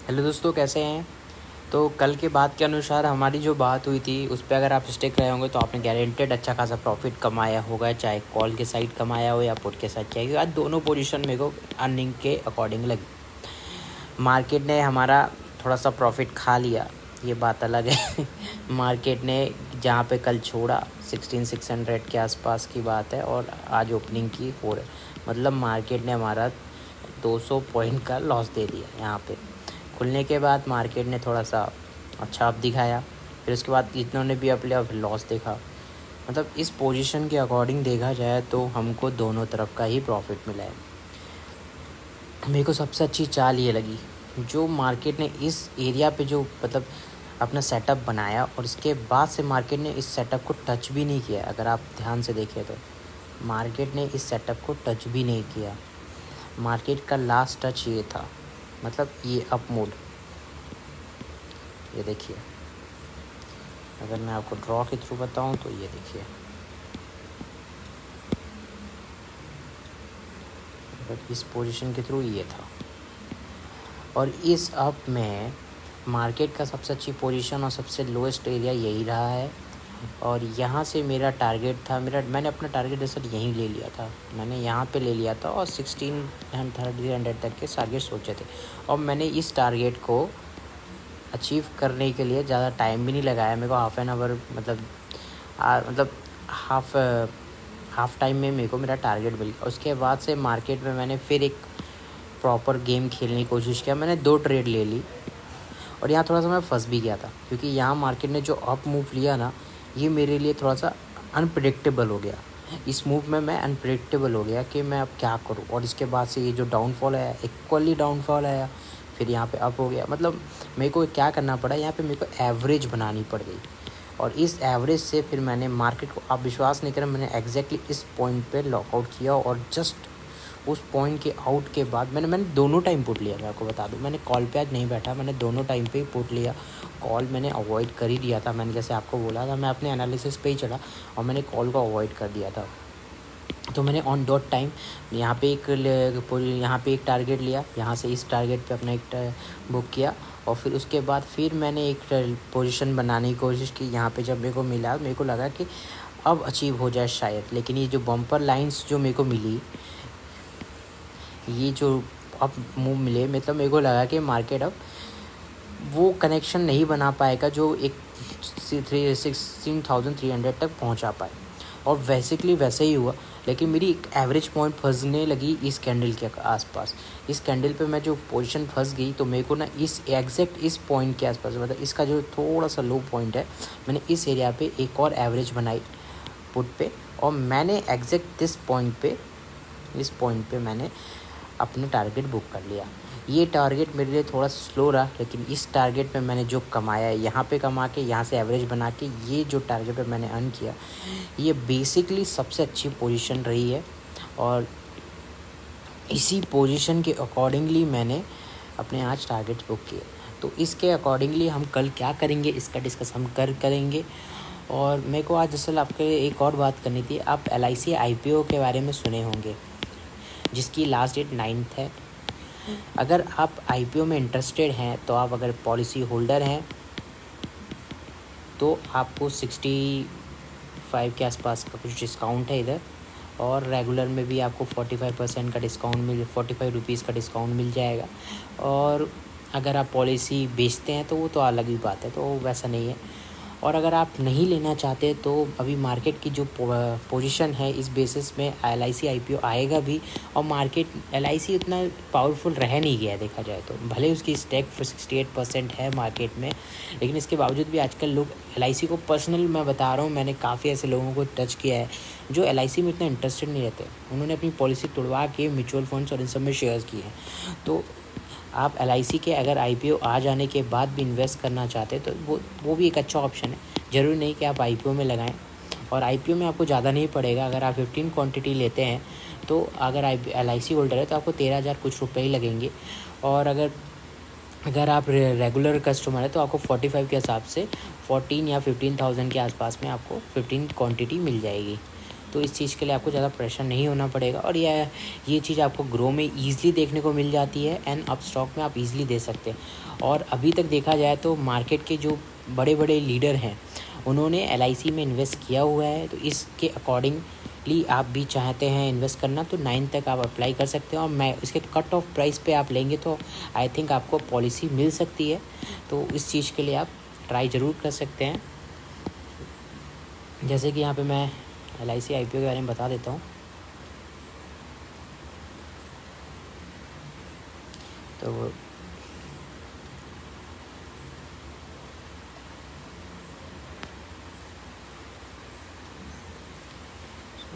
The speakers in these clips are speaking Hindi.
हेलो दोस्तों, कैसे हैं। तो कल के बात के अनुसार हमारी जो बात हुई थी उस पे अगर आप स्टिक रहे होंगे तो आपने गारंटेड अच्छा खासा प्रॉफिट कमाया होगा, चाहे कॉल के साइड कमाया हो या पुट के साइड। चाहिए आज दोनों पोजीशन मेरे को अर्निंग के अकॉर्डिंग लगी। मार्केट ने हमारा थोड़ा सा प्रॉफिट खा लिया, ये बात अलग है। मार्केट ने जहाँ पे कल छोड़ा 16,600 के आसपास की बात है और आज ओपनिंग की 4 मतलब मार्केट ने हमारा 200 पॉइंट का लॉस दे दिया। यहाँ पे खुलने के बाद मार्केट ने थोड़ा सा अच्छा अप दिखाया, फिर उसके बाद इन्होंने भी अप लिया, फिर लॉस देखा। मतलब इस पोजीशन के अकॉर्डिंग देखा जाए तो हमको दोनों तरफ का ही प्रॉफिट मिला है। मेरे को सबसे अच्छी चाल ये लगी जो मार्केट ने इस एरिया पे जो मतलब अपना सेटअप बनाया और इसके बाद से मार्केट ने इस सेटअप को टच भी नहीं किया। अगर आप ध्यान से देखिए तो मार्केट ने इस सेटअप को टच भी नहीं किया। मार्केट का लास्ट टच ये था, मतलब ये अप मूड। ये देखिए, अगर मैं आपको ड्रॉ के थ्रू बताऊं तो ये देखिए, इस पोजीशन के थ्रू ये था। और इस अप में मार्केट का सबसे अच्छी पोजीशन और सबसे लोएस्ट एरिया यही रहा है। और यहाँ से मेरा टारगेट था, मैंने अपना टारगेट जैसे यहीं ले लिया था, मैंने यहाँ पे ले लिया था और 16,300 तक के टारगेट सोचे थे। और मैंने इस टारगेट को अचीव करने के लिए ज़्यादा टाइम भी नहीं लगाया। मेरे को हाफ़ एन आवर मतलब हाफ़ टाइम में मेरे को मेरा टारगेट मिल गया। उसके बाद से मार्केट में मैंने फिर एक प्रॉपर गेम खेलने की कोशिश किया। मैंने 2 ट्रेड ले ली और यहाँ थोड़ा सा मैं फंस भी गया था, क्योंकि यहाँ मार्केट ने जो अप मूव लिया ना, ये मेरे लिए थोड़ा सा अनप्रेडिक्टेबल हो गया। इस मूव में मैं अनप्रेडिक्टेबल हो गया कि मैं अब क्या करूँ। और इसके बाद से ये जो डाउनफॉल आया, इक्वली डाउनफॉल आया, फिर यहाँ पे अप हो गया। मतलब मेरे को क्या करना पड़ा, यहाँ पे मेरे को एवरेज बनानी पड़ गई। और इस एवरेज से फिर मैंने मार्केट को, आप विश्वास नहीं करें, मैंने एग्जैक्टली इस पॉइंट पे लॉकआउट किया। और जस्ट उस पॉइंट के आउट के बाद मैंने दोनों टाइम पुट लिया। मैं आपको बता दूं, मैंने कॉल पे आज नहीं बैठा, मैंने दोनों टाइम पे ही पुट लिया। कॉल मैंने अवॉइड कर ही दिया था। मैंने जैसे आपको बोला था, मैं अपने एनालिसिस पे ही चढ़ा और मैंने कॉल को अवॉइड कर दिया था। तो मैंने ऑन डॉट टाइम यहाँ पे एक टारगेट लिया, यहाँ से इस टारगेट पे अपना एक बुक किया। और फिर उसके बाद फिर मैंने एक पोजीशन बनाने की कोशिश की। यहाँ पे जब मेरे को मिला, मेरे को लगा कि अब अचीव हो जाए शायद। लेकिन ये जो बम्पर लाइंस जो मेरे को मिली, ये जो अब मूव मिले, मतलब मेरे को लगा कि मार्केट अब वो कनेक्शन नहीं बना पाएगा जो एक 16,300 तक पहुंचा पाए। और बेसिकली वैसे ही हुआ। लेकिन मेरी एक एवरेज पॉइंट फंसने लगी इस कैंडल के आसपास। इस कैंडल पे मैं जो पोजीशन फंस गई, तो मेरे को ना इस एग्जैक्ट इस पॉइंट के आसपास, मतलब इसका जो थोड़ा सा लो पॉइंट है, मैंने इस एरिया पे एक और एवरेज बनाई पुट पे। और मैंने एग्जैक्ट इस पॉइंट पे मैंने अपने टारगेट बुक कर लिया। ये टारगेट मेरे लिए थोड़ा स्लो रहा, लेकिन इस टारगेट में मैंने जो कमाया है, यहाँ पे कमा के, यहाँ से एवरेज बना के, ये जो टारगेट पे मैंने अर्न किया, ये बेसिकली सबसे अच्छी पोजीशन रही है। और इसी पोजीशन के अकॉर्डिंगली मैंने अपने आज टारगेट बुक किए। तो इसके अकॉर्डिंगली हम कल क्या करेंगे, इसका डिस्कस हम करेंगे। और मेरे को आज असल आपके एक और बात करनी थी। आप LIC IPO के बारे में सुने होंगे, जिसकी लास्ट डेट 9 है। अगर आप IPO में इंटरेस्टेड हैं, तो आप अगर पॉलिसी होल्डर हैं तो आपको 65 के आसपास का कुछ डिस्काउंट है इधर। और रेगुलर में भी आपको 45% का डिस्काउंट 45 रुपीज़ का डिस्काउंट मिल जाएगा। और अगर आप पॉलिसी बेचते हैं तो वो तो अलग ही बात है, तो वैसा नहीं है। और अगर आप नहीं लेना चाहते तो अभी मार्केट की जो पोजीशन है, इस बेसिस में LIC IPO आएगा भी। और मार्केट LIC उतना पावरफुल रह नहीं गया देखा जाए तो। भले उसकी स्टेक 68% है मार्केट में, लेकिन इसके बावजूद भी आजकल लोग LIC को, पर्सनल मैं बता रहा हूँ, मैंने काफ़ी ऐसे लोगों को टच किया है जो LIC में इतना इंटरेस्टेड नहीं रहते। उन्होंने अपनी पॉलिसी तुड़वा के म्यूचुअल फंड्स और इन सब में शेयर्स किए हैं। तो आप LIC के अगर IPO आ जाने के बाद भी इन्वेस्ट करना चाहते हैं तो वो भी एक अच्छा ऑप्शन है। ज़रूरी नहीं कि आप IPO में लगाएं। और IPO में आपको ज़्यादा नहीं पड़ेगा। अगर आप 15 क्वांटिटी लेते हैं तो अगर LIC होल्डर है तो आपको 13,000 कुछ रुपये ही लगेंगे। और अगर आप रेगुलर कस्टमर है तो आपको 45 के हिसाब से 14 या 15,000 के आसपास में आपको 15 क्वांटिटी मिल जाएगी। तो इस चीज़ के लिए आपको ज़्यादा प्रेशर नहीं होना पड़ेगा और ये चीज़ आपको ग्रो में ईज़िली देखने को मिल जाती है एंड अप स्टॉक में आप ईज़िली दे सकते हैं। और अभी तक देखा जाए तो मार्केट के जो बड़े बड़े लीडर हैं उन्होंने LIC में इन्वेस्ट किया हुआ है, तो इसके अकॉर्डिंगली आप भी चाहते हैं इन्वेस्ट करना तो 9 तक आप अप्लाई कर सकते हैं। और मैं इसके कट ऑफ प्राइस पे आप लेंगे तो आई थिंक आपको पॉलिसी मिल सकती है, तो इस चीज़ के लिए आप ट्राई ज़रूर कर सकते हैं। जैसे कि यहाँ पे मैं LIC IPO के बारे में बता देता हूँ। तो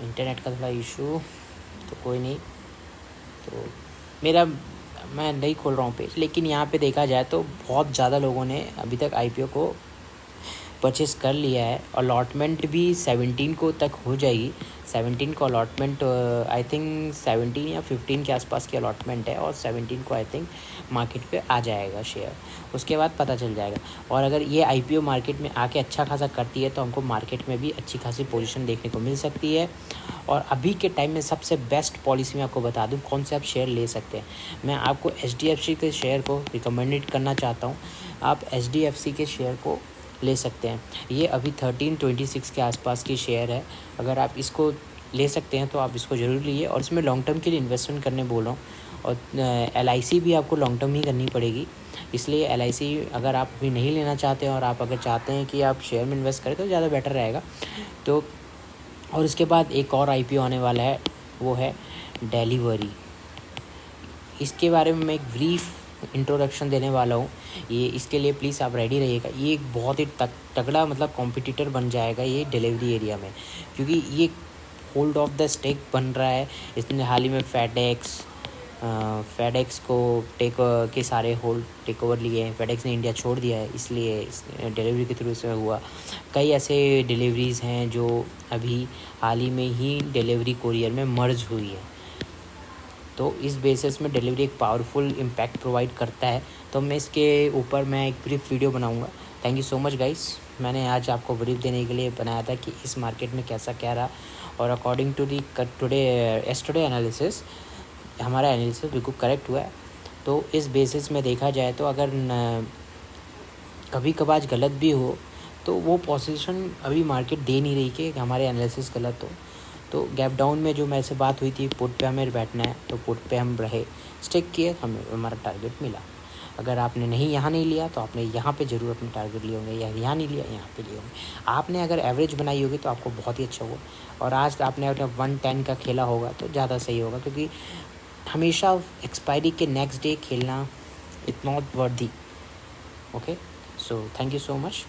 इंटरनेट का थोड़ा इशू, तो कोई नहीं, तो मैं नहीं खोल रहा हूँ पेज, लेकिन यहाँ पे देखा जाए तो बहुत ज़्यादा लोगों ने अभी तक IPO को परचेज़ कर लिया है। अलॉटमेंट भी 17 को तक हो जाएगी। 17 को अलॉटमेंट आई थिंक 17 या 15 के आसपास की अलॉटमेंट है और 17 को आई थिंक मार्केट पे आ जाएगा शेयर, उसके बाद पता चल जाएगा। और अगर ये IPO मार्केट में आके अच्छा खासा करती है तो हमको मार्केट में भी अच्छी खासी पोजीशन देखने को मिल सकती है। और अभी के टाइम में सबसे बेस्ट पॉलिसी मैं आपको बता दूं कौन से आप शेयर ले सकते हैं। मैं आपको HDFC के शेयर को रिकमेंडेड करना चाहता हूँ। आप HDFC के शेयर को ले सकते हैं। ये अभी 1326 के आसपास की शेयर है। अगर आप इसको ले सकते हैं तो आप इसको ज़रूर लीजिए, और इसमें लॉन्ग टर्म के लिए इन्वेस्टमेंट करने बोल रहा हूँ। और LIC भी आपको लॉन्ग टर्म ही करनी पड़ेगी, इसलिए LIC अगर आप भी नहीं लेना चाहते हैं और आप अगर चाहते हैं कि आप शेयर में इन्वेस्ट करें तो ज़्यादा बेटर रहेगा। तो और इसके बाद एक और IPO आने वाला है, वो है डिलीवरी। इसके बारे में मैं एक ब्रीफ इंट्रोडक्शन देने वाला हूँ। ये इसके लिए प्लीज़ आप रेडी रहिएगा। ये एक बहुत ही तगड़ा मतलब कॉम्पिटिटर बन जाएगा ये डिलीवरी एरिया में, क्योंकि ये होल्ड ऑफ द स्टेक बन रहा है। इसने हाल ही में फेडेक्स को के सारे होल्ड टेक ओवर लिए हैं। फेडेक्स ने इंडिया छोड़ दिया है, इसलिए डिलीवरी के थ्रू से हुआ। कई ऐसे डिलीवरीज़ हैं जो अभी हाल ही में ही डिलीवरी कोरियर में मर्ज हुई है, तो इस बेसिस में डिलीवरी एक पावरफुल इम्पैक्ट प्रोवाइड करता है। तो मैं इसके ऊपर मैं एक ब्रीफ वीडियो बनाऊंगा। Thank you so much guys, मैंने आज आपको ब्रीफ देने के लिए बनाया था कि इस मार्केट में कैसा क्या रहा। और according to the today analysis, हमारा एनालिसिस बिल्कुल करेक्ट हुआ है। तो इस बेसिस में देखा जाए तो अगर कभी कभार गलत भी हो तो वो पोजीशन अभी मार्केट दे नहीं रही कि हमारे एनालिसिस गलत हो। तो गैप डाउन में जो मेरे से बात हुई थी पुट पे हमें बैठना है, तो पुट पे हम रहे, स्टिक किए, हमें हमारा टारगेट मिला। अगर आपने यहाँ नहीं लिया तो आपने यहाँ पे ज़रूर अपने टारगेट लिए होंगे, या यहाँ नहीं लिया यहाँ पे लिए होंगे। आपने अगर एवरेज बनाई होगी तो आपको बहुत ही अच्छा होगा। और आज आपने अगर 110 का खेला होगा तो ज़्यादा सही होगा, क्योंकि हमेशा एक्सपायरी के नेक्स्ट डे खेलना it's not worthy. Okay, so thank you so much.